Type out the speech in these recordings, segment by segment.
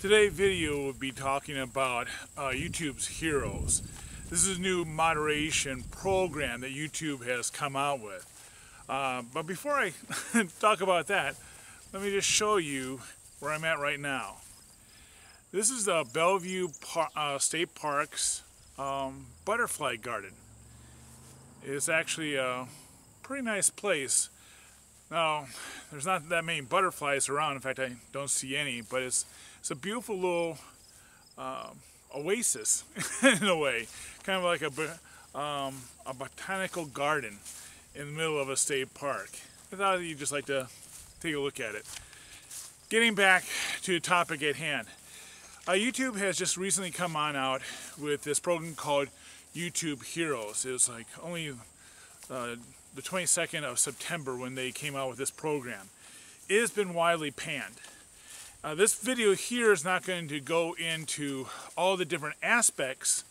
Today's video will be talking about YouTube's Heroes. This is a new moderation program that YouTube has come out with. But before I talk about that, let me just show you where I'm at right now. This is the Bellevue State Park's butterfly garden. It's actually a pretty nice place. Now, there's not that many butterflies around. In fact, I don't see any, but it's a beautiful little oasis in a way, kind of like a botanical garden in the middle of a state park. I thought you'd just like to take a look at it. Getting back to the topic at hand, YouTube has just recently come on out with this program called YouTube Heroes. It was like only the 22nd of September when they came out with this program. It has been widely panned. This video here is not going to go into all the different aspects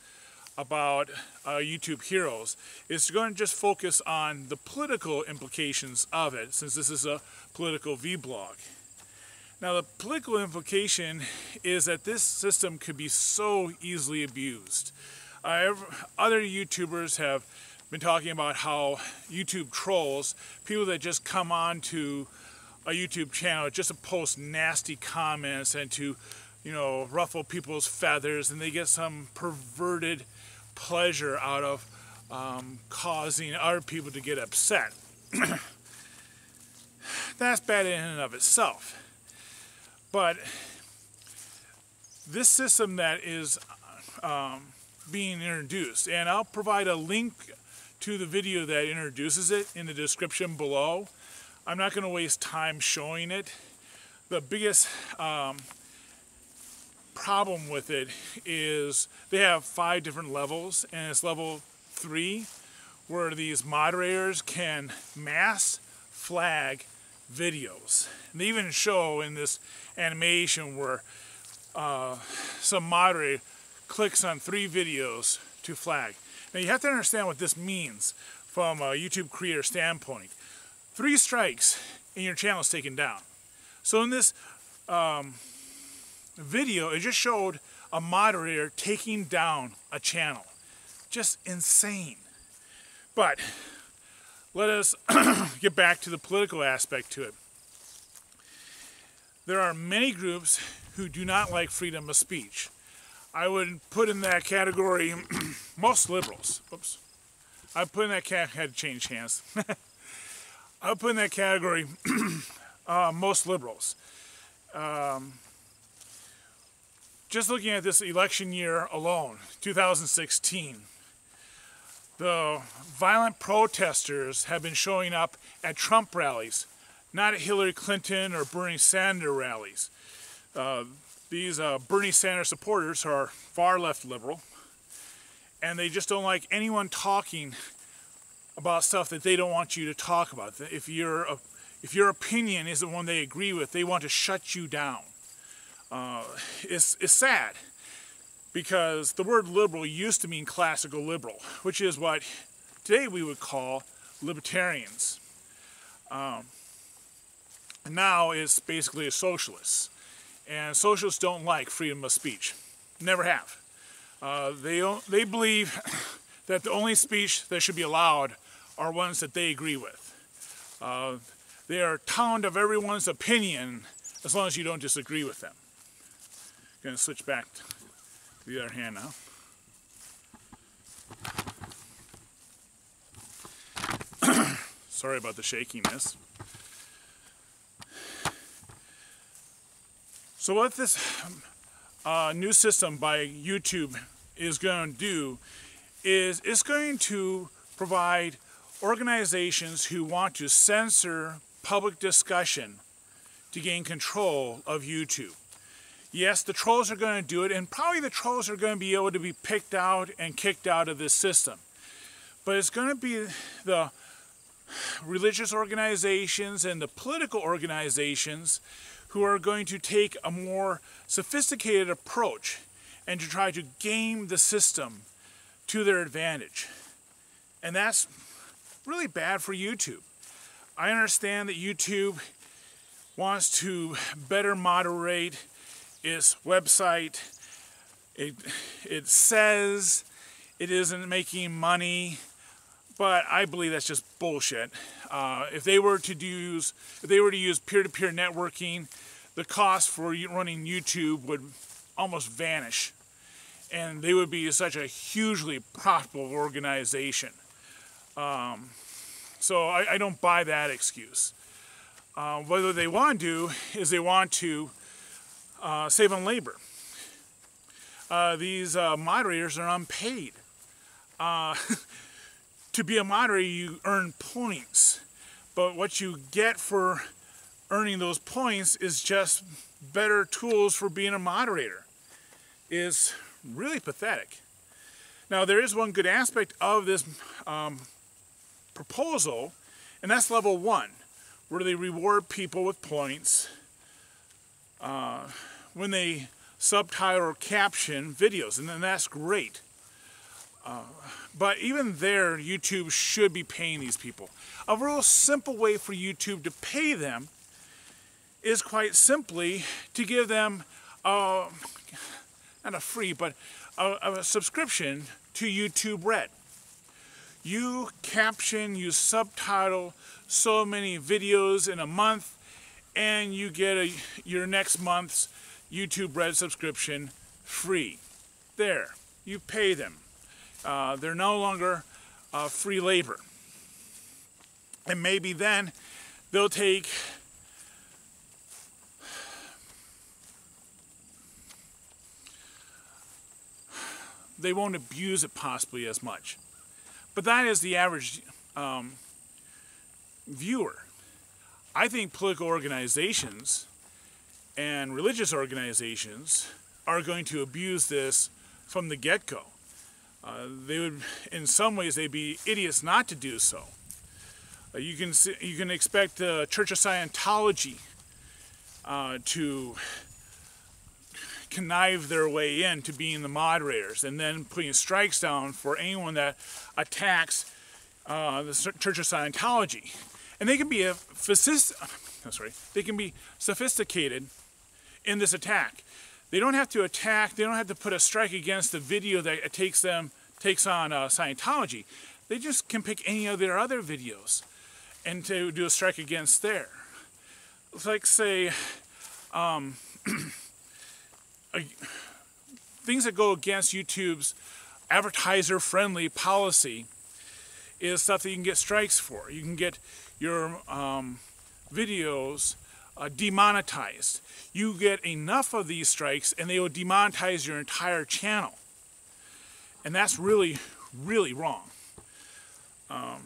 about YouTube Heroes. It's going to just focus on the political implications of it, since this is a political vlog. Now, the political implication is that this system could be so easily abused. Other YouTubers have been talking about how YouTube trolls, people that just come on to a YouTube channel just to post nasty comments and to, ruffle people's feathers, and they get some perverted pleasure out of causing other people to get upset. That's bad in and of itself. But this system that is being introduced, and I'll provide a link to the video that introduces it in the description below. I'm not going to waste time showing it. The biggest problem with it is they have 5 different levels, and it's level 3 where these moderators can mass flag videos. And they even show in this animation where some moderator clicks on 3 videos to flag. Now you have to understand what this means from a YouTube creator standpoint. 3 strikes and your channel is taken down. So in this video, it just showed a moderator taking down a channel. Just insane. But let us get back to the political aspect to it. There are many groups who do not like freedom of speech. I would put in that category most liberals. Oops. I put in that category, had to change hands. I would put in that category most liberals. Just looking at this election year alone, 2016, the violent protesters have been showing up at Trump rallies, not at Hillary Clinton or Bernie Sanders rallies. These Bernie Sanders supporters are far left liberal, and they just don't like anyone talking about stuff that they don't want you to talk about. If your opinion is the one they agree with, they want to shut you down. It's sad, because the word liberal used to mean classical liberal, which is what today we would call libertarians. And now it's basically a socialist. And socialists don't like freedom of speech. Never have. They believe that the only speech that should be allowed are ones that they agree with. They are tolerant of everyone's opinion as long as you don't disagree with them. I'm going to switch back to the other hand now. Sorry about the shakiness. So what this new system by YouTube is going to do is it's going to provide organizations who want to censor public discussion to gain control of YouTube. Yes, the trolls are going to do it, and probably the trolls are going to be able to be picked out and kicked out of this system. But it's going to be the religious organizations and the political organizations who are going to take a more sophisticated approach and to try to game the system to their advantage. And that's really bad for YouTube. I understand that YouTube wants to better moderate its website. It says it isn't making money, but I believe that's just bullshit. If they were to use peer-to-peer networking, the cost for running YouTube would almost vanish, and they would be such a hugely profitable organization. So I don't buy that excuse. What they want to do is they want to save on labor. These moderators are unpaid. To be a moderator, you earn points, but what you get for earning those points is just better tools for being a moderator. Is really pathetic. Now, there is one good aspect of this proposal, and that's level 1, where they reward people with points when they subtitle or caption videos, and then that's great. But even there, YouTube should be paying these people. A real simple way for YouTube to pay them is quite simply to give them not a free, but a subscription to YouTube Red. You caption, you subtitle so many videos in a month, and you get your next month's YouTube Red subscription free. There, you pay them. They're no longer free labor. And maybe then they'll take they won't abuse it possibly as much. But that is the average viewer. I think political organizations and religious organizations are going to abuse this from the get-go. They would, in some ways, they'd be idiots not to do so. You can expect the Church of Scientology to connive their way into being the moderators, and then putting strikes down for anyone that attacks the Church of Scientology. And they can be they can be sophisticated in this attack. They don't have to attack. They don't have to put a strike against the video that takes on Scientology. They just can pick any of their other videos and to do a strike against there. It's like, say, things that go against YouTube's advertiser-friendly policy is stuff that you can get strikes for. You can get your videos demonetized. You get enough of these strikes and they will demonetize your entire channel. And that's really, really wrong. And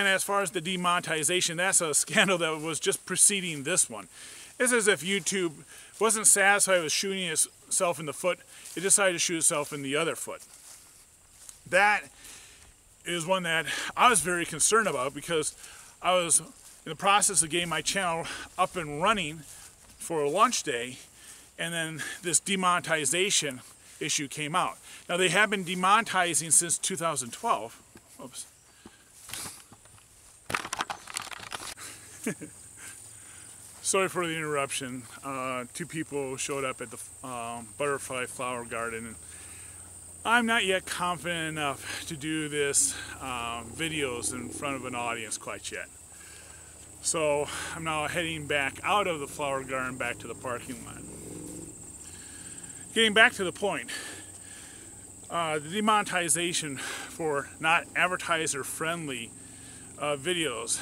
as far as the demonetization, that's a scandal that was just preceding this one. It's as if YouTube wasn't satisfied with shooting itself in the foot. It decided to shoot itself in the other foot. That is one that I was very concerned about, because I was in the process of getting my channel up and running for a launch day, and then this demonetization issue came out. Now, they have been demonetizing since 2012. Oops. Sorry for the interruption. 2 people showed up at the butterfly flower garden, and I'm not yet confident enough to do this videos in front of an audience quite yet. So I'm now heading back out of the flower garden back to the parking lot. Getting back to the point, the demonetization for not advertiser-friendly videos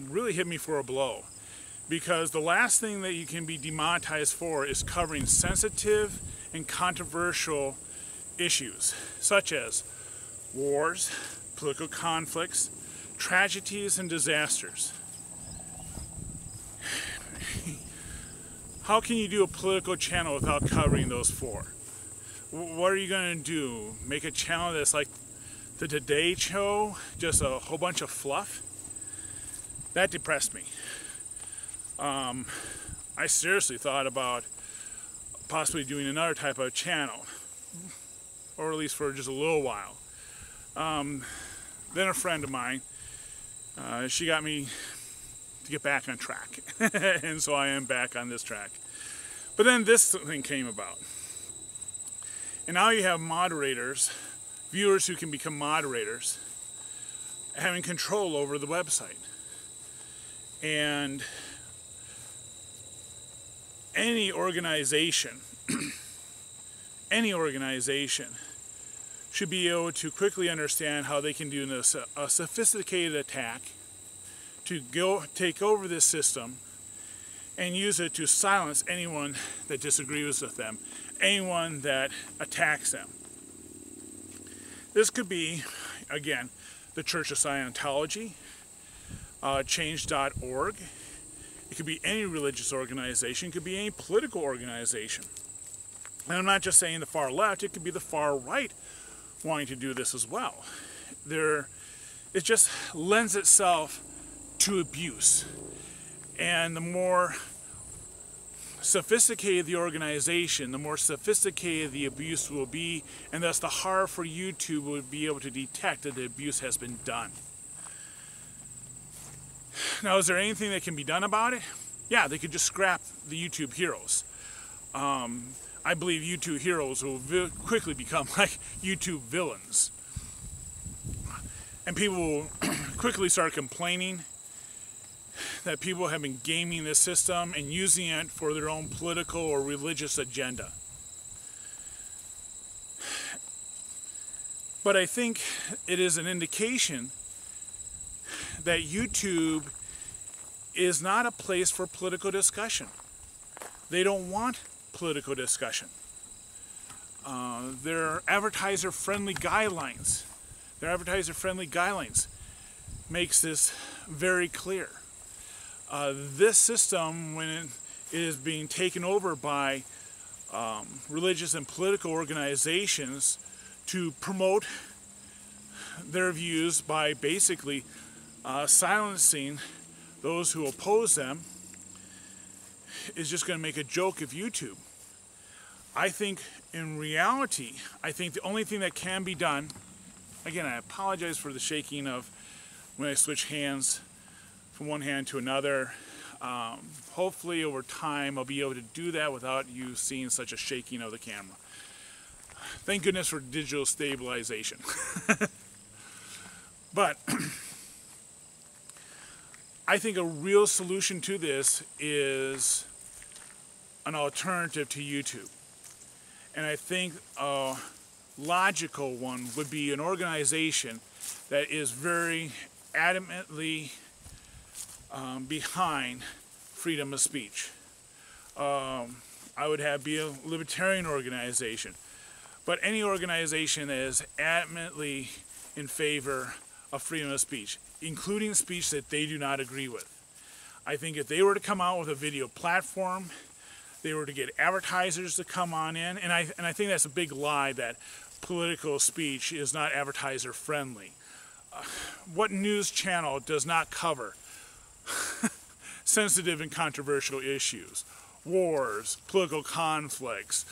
really hit me for a blow, because the last thing that you can be demonetized for is covering sensitive and controversial issues such as wars, political conflicts, tragedies, and disasters. How can you do a political channel without covering those 4? What are you going to do? Make a channel that's like the Today Show, just a whole bunch of fluff? That depressed me. I seriously thought about possibly doing another type of channel, or at least for just a little while. Then a friend of mine, she got me to get back on track. And so I am back on this track. But then this thing came about. And now you have moderators, viewers who can become moderators, having control over the website. And any organization should be able to quickly understand how they can do a sophisticated attack to take over this system and use it to silence anyone that disagrees with them, anyone that attacks them. This could be, again, the Church of Scientology, change.org. It could be any religious organization. It could be any political organization. And I'm not just saying the far left. It could be the far right wanting to do this as well. It just lends itself to abuse. And the more sophisticated the organization, the more sophisticated the abuse will be, and thus the harder for YouTube will be able to detect that the abuse has been done. Now, is there anything that can be done about it? Yeah, they could just scrap the YouTube heroes. I believe YouTube heroes will quickly become like YouTube villains. And people will quickly start complaining that people have been gaming this system and using it for their own political or religious agenda. But I think it is an indication that YouTube is not a place for political discussion. They don't want political discussion. Their advertiser-friendly guidelines, makes this very clear. This system, when it is being taken over by religious and political organizations to promote their views by basically silencing those who oppose them, is just going to make a joke of YouTube. I think in reality, the only thing that can be done, again, I apologize for the shaking of when I switch hands from one hand to another. Hopefully over time I'll be able to do that without you seeing such a shaking of the camera. Thank goodness for digital stabilization. But I think a real solution to this is an alternative to YouTube. And I think a logical one would be an organization that is very adamantly behind freedom of speech. I would be a libertarian organization. But any organization that is adamantly in favor of freedom of speech, including speech that they do not agree with. I think if they were to come out with a video platform, they were to get advertisers to come on in, and I think that's a big lie that political speech is not advertiser friendly. What news channel does not cover sensitive and controversial issues, wars, political conflicts,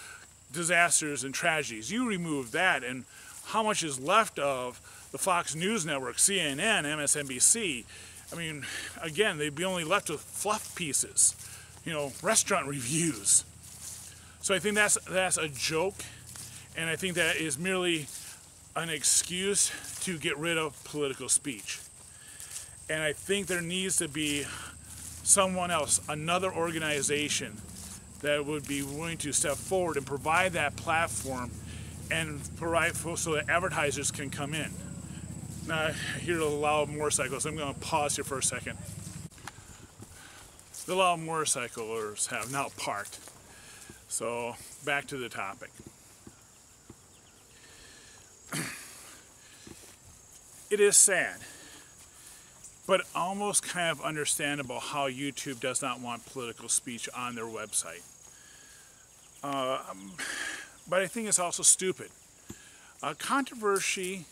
disasters and tragedies? You remove that, and how much is left of the Fox News Network, CNN, MSNBC? I mean, again, they'd be only left with fluff pieces, restaurant reviews. So I think that's a joke, and I think that is merely an excuse to get rid of political speech. And I think there needs to be someone else, another organization that would be willing to step forward and provide that platform and provide so that advertisers can come in. Now, I hear a loud motorcycle, so I'm going to pause here for a second. The loud motorcyclers have now parked. So, back to the topic. It is sad, but almost kind of understandable how YouTube does not want political speech on their website. But I think it's also stupid. Controversy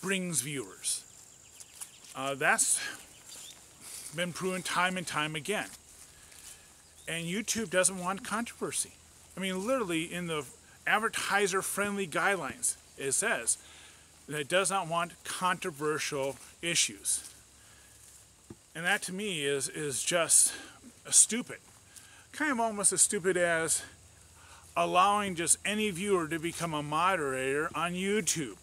brings viewers. That's been proven time and time again. And YouTube doesn't want controversy. I mean, literally in the advertiser-friendly guidelines, it says that it does not want controversial issues. And that to me is just stupid. Kind of almost as stupid as allowing just any viewer to become a moderator on YouTube.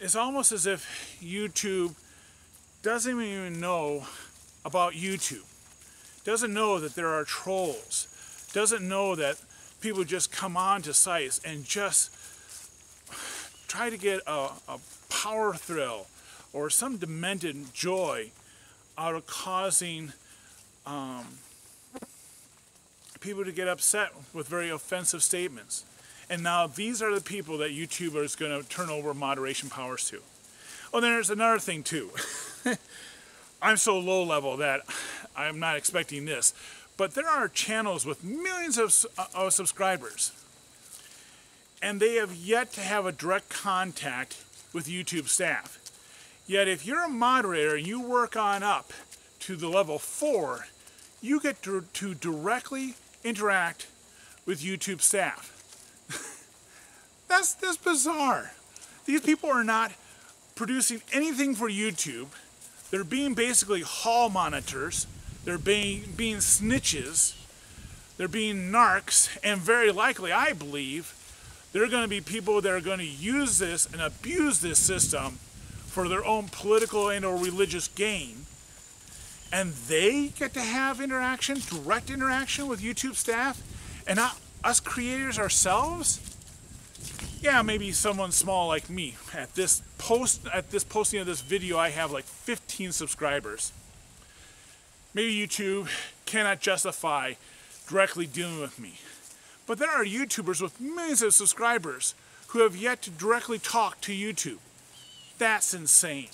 It's almost as if YouTube doesn't even know about YouTube. Doesn't know that there are trolls. Doesn't know that people just come on to sites and just try to get a power thrill or some demented joy out of causing people to get upset with very offensive statements. And now these are the people that YouTube is going to turn over moderation powers to. Oh, then there's another thing too. I'm so low level that I'm not expecting this. But there are channels with millions of subscribers. And they have yet to have a direct contact with YouTube staff. Yet if you're a moderator and you work on up to the level 4, you get to directly interact with YouTube staff. That's bizarre. These people are not producing anything for YouTube. They're being basically hall monitors. They're being snitches. They're being narcs. And very likely, I believe, there are going to be people that are going to use this and abuse this system for their own political and or religious gain. And they get to have interaction, direct interaction with YouTube staff, and not us creators ourselves. Yeah, maybe someone small like me. At this posting of this video, I have like 15 subscribers. Maybe YouTube cannot justify directly dealing with me. But there are YouTubers with millions of subscribers who have yet to directly talk to YouTube. That's insane.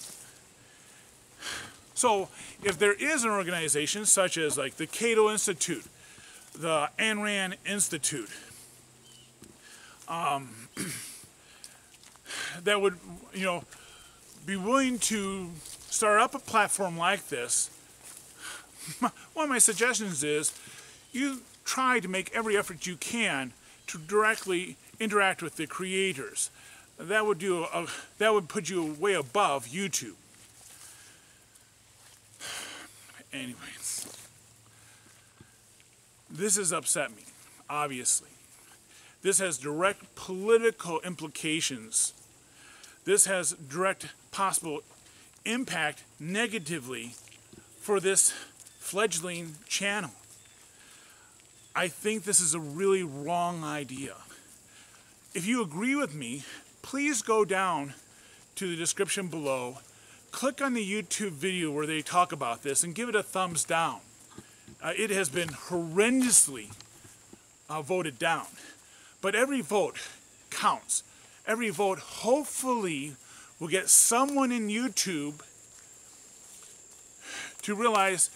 So if there is an organization such as like the Cato Institute, the Ayn Rand Institute, that would, be willing to start up a platform like this, one of my suggestions is you try to make every effort you can to directly interact with the creators. That would put you way above YouTube. Anyways, this has upset me, obviously. This has direct political implications. This has direct possible impact negatively for this fledgling channel. I think this is a really wrong idea. If you agree with me, please go down to the description below, click on the YouTube video where they talk about this, and give it a thumbs down. It has been horrendously voted down. But every vote counts. Every vote hopefully will get someone in YouTube to realize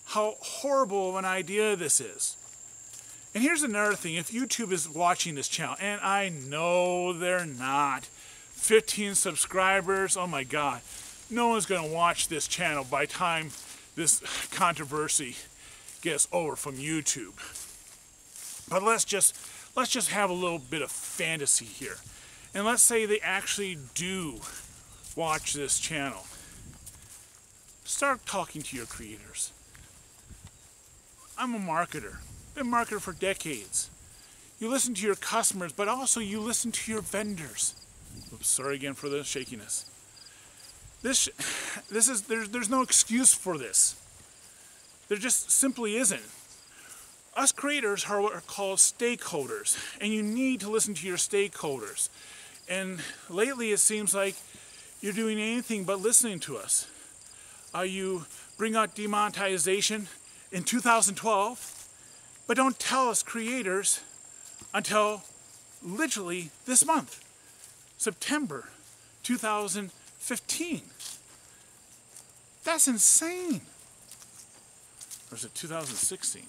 how horrible of an idea this is. And here's another thing. If YouTube is watching this channel, and I know they're not, 15 subscribers, oh my God, no one's going to watch this channel by the time this controversy gets over from YouTube. But let's just have a little bit of fantasy here. And let's say they actually do watch this channel. Start talking to your creators. I'm a marketer. Been a marketer for decades. You listen to your customers, but also you listen to your vendors. Oops, sorry again for the shakiness. There's no excuse for this. There just simply isn't. Us creators are what are called stakeholders, and you need to listen to your stakeholders. And lately it seems like you're doing anything but listening to us. You bring out demonetization in 2012, but don't tell us creators until literally this month, September 2015. That's insane. Or is it 2016?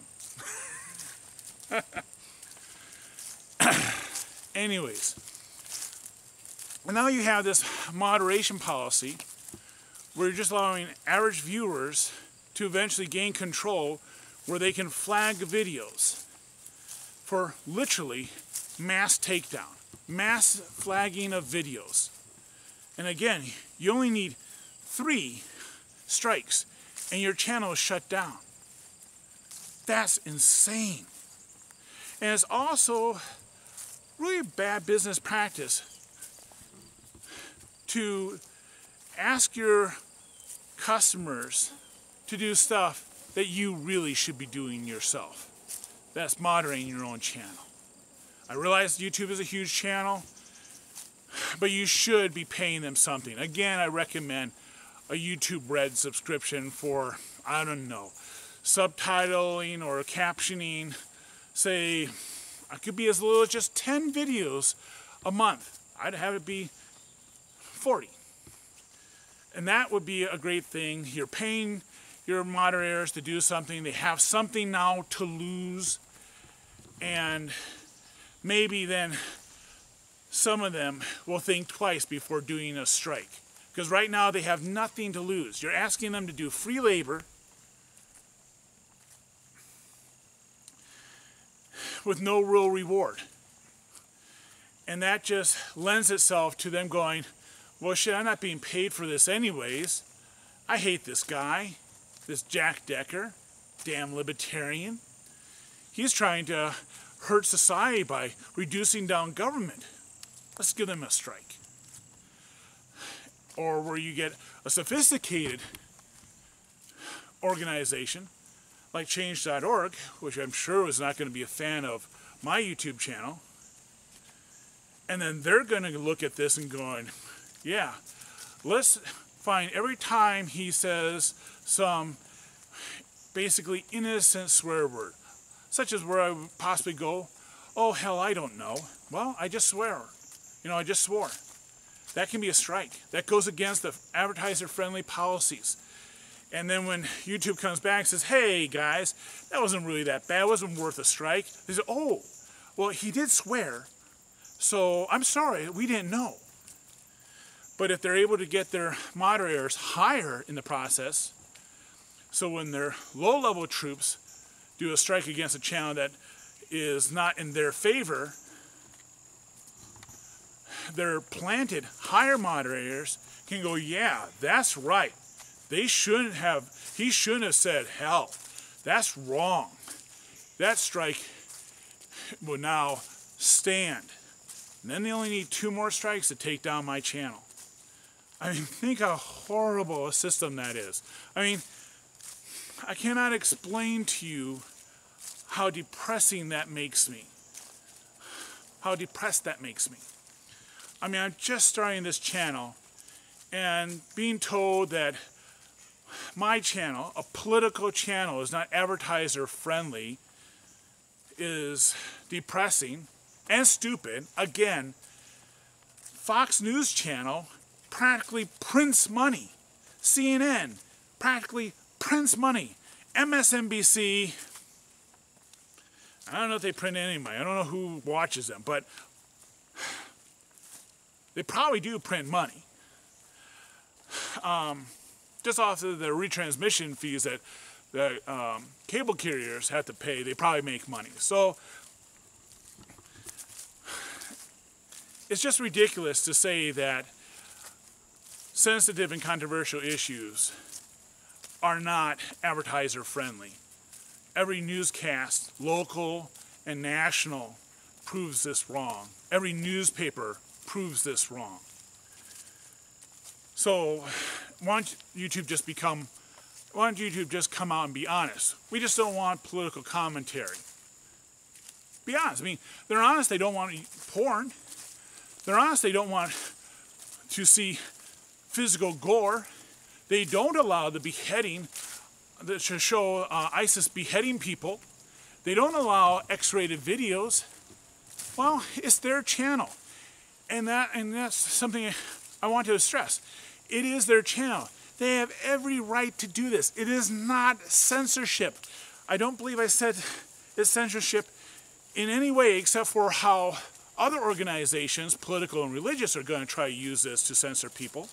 Anyways, and now you have this moderation policy where you're just allowing average viewers to eventually gain control where they can flag videos for literally mass takedown, mass flagging of videos. And again, you only need 3 strikes and your channel is shut down. That's insane. And it's also really bad business practice to ask your customers to do stuff that you really should be doing yourself. That's moderating your own channel. I realize YouTube is a huge channel, but you should be paying them something. Again, I recommend a YouTube Red subscription for, I don't know, subtitling or captioning. Say, it could be as little as just 10 videos a month. I'd have it be 40. And that would be a great thing. You're paying your moderators to do something. They have something now to lose. And maybe then some of them will think twice before doing a strike. Because right now they have nothing to lose. You're asking them to do free labor with no real reward. And that just lends itself to them going, well, shit, I'm not being paid for this anyways. I hate this guy, this Jack Decker, damn libertarian. He's trying to hurt society by reducing down government. Let's give them a strike. Or where you get a sophisticated organization like change.org, which I'm sure is not going to be a fan of my YouTube channel, and then they're going to look at this and going, yeah, let's find every time he says some basically innocent swear word, such as where I would possibly go, oh hell, I don't know. Well, I just swear. You know, I just swore. That can be a strike. That goes against the advertiser-friendly policies. And then when YouTube comes back and says, hey guys, that wasn't really that bad, it wasn't worth a strike, they say, oh, well, he did swear, so I'm sorry, we didn't know. But if they're able to get their moderators higher in the process, so when their low-level troops do a strike against a channel that is not in their favor, their planted higher moderators can go, yeah, that's right. He shouldn't have said hell. That's wrong. That strike will now stand. And then they only need 2 more strikes to take down my channel. I mean, think how horrible a system that is. I mean, I cannot explain to you how depressing that makes me. How depressed that makes me. I mean, I'm just starting this channel and being told that my channel, a political channel, is not advertiser friendly, is depressing and stupid. Again, Fox News channel practically prints money. CNN practically prints money. MSNBC, I don't know if they print any money. I don't know who watches them, but they probably do print money. Just off of the retransmission fees that the cable carriers have to pay, they probably make money. So it's just ridiculous to say that sensitive and controversial issues are not advertiser friendly. Every newscast, local and national, proves this wrong. Every newspaper proves this wrong. So why don't YouTube just come out and be honest? We just don't want political commentary. Be honest. I mean, they're honest they don't want porn. They're honest they don't want to see physical gore. They don't allow the beheading, to show ISIS beheading people. They don't allow X-rated videos. Well, it's their channel. And that's something I want to stress. It is their channel. They have every right to do this. It is not censorship. I don't believe I said it's censorship in any way except for how other organizations, political and religious, are going to try to use this to censor people.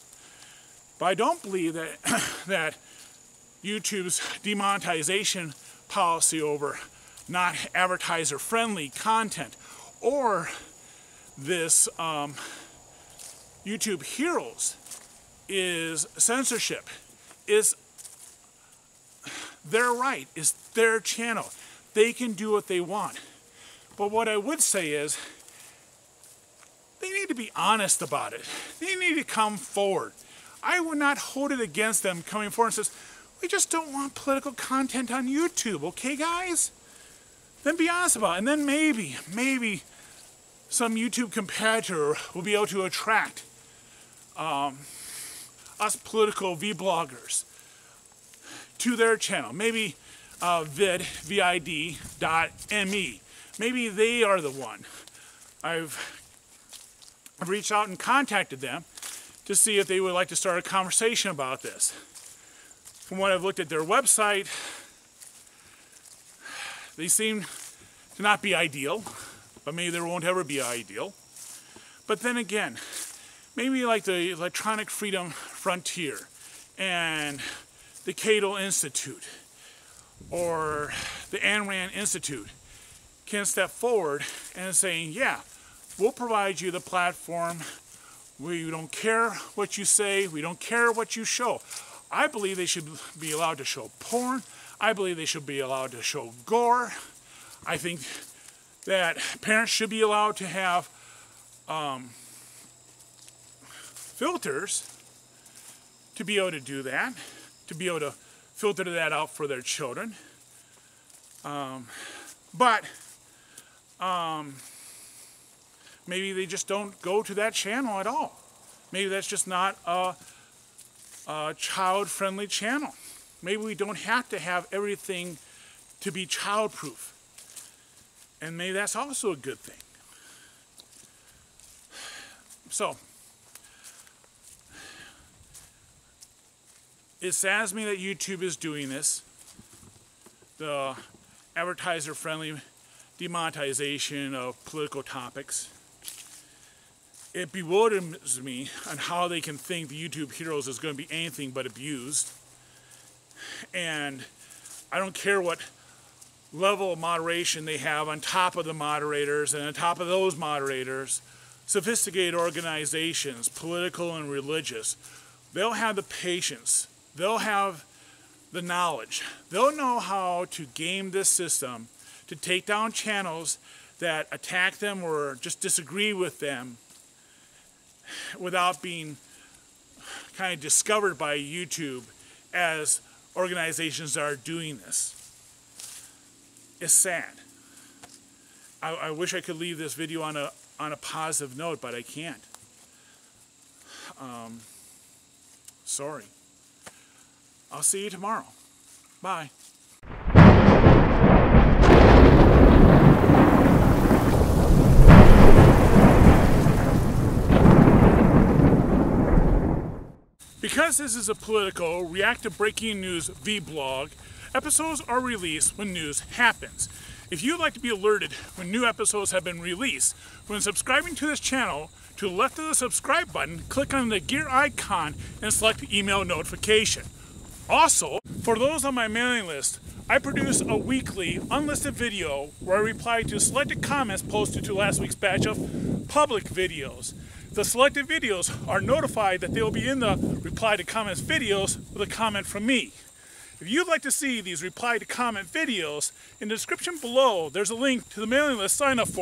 But I don't believe that, that YouTube's demonetization policy over not advertiser-friendly content, or this YouTube Heroes is censorship. Is their right, is their channel. They can do what they want. But what I would say is, they need to be honest about it. They need to come forward. I would not hold it against them coming forward and says, we just don't want political content on YouTube, okay guys? Then be honest about it. And then maybe some YouTube competitor will be able to attract us political vloggers to their channel. Maybe vid.me. Maybe they are the one. I've reached out and contacted them to see if they would like to start a conversation about this. From what I've looked at their website, they seem to not be ideal, but maybe they won't ever be ideal. But then again, maybe like the Electronic Freedom Frontier and the Cato Institute or the Ayn Rand Institute can step forward and saying, yeah, we'll provide you the platform. We don't care what you say. We don't care what you show. I believe they should be allowed to show porn. I believe they should be allowed to show gore. I think that parents should be allowed to have filters to be able to do that, to be able to filter that out for their children. But maybe they just don't go to that channel at all. Maybe that's just not a child-friendly channel. Maybe we don't have to have everything to be child-proof. And maybe that's also a good thing. So, it saddens me that YouTube is doing this. The advertiser-friendly demonetization of political topics. It bewilders me on how they can think the YouTube heroes is going to be anything but abused. And I don't care what level of moderation they have on top of the moderators and on top of those moderators, sophisticated organizations, political and religious, they'll have the patience, they'll have the knowledge, they'll know how to game this system to take down channels that attack them or just disagree with them without being kind of discovered by YouTube as organizations are doing this. It's sad. I wish I could leave this video on a positive note, but I can't. Sorry. I'll see you tomorrow. Bye. Because this is a political, reactive breaking news vlog, episodes are released when news happens. If you'd like to be alerted when new episodes have been released, when subscribing to this channel, to the left of the subscribe button, click on the gear icon and select email notification. Also, for those on my mailing list, I produce a weekly unlisted video where I reply to selected comments posted to last week's batch of public videos. The selected videos are notified that they will be in the reply to comments videos with a comment from me. If you'd like to see these reply to comment videos, in the description below there's a link to the mailing list sign up form.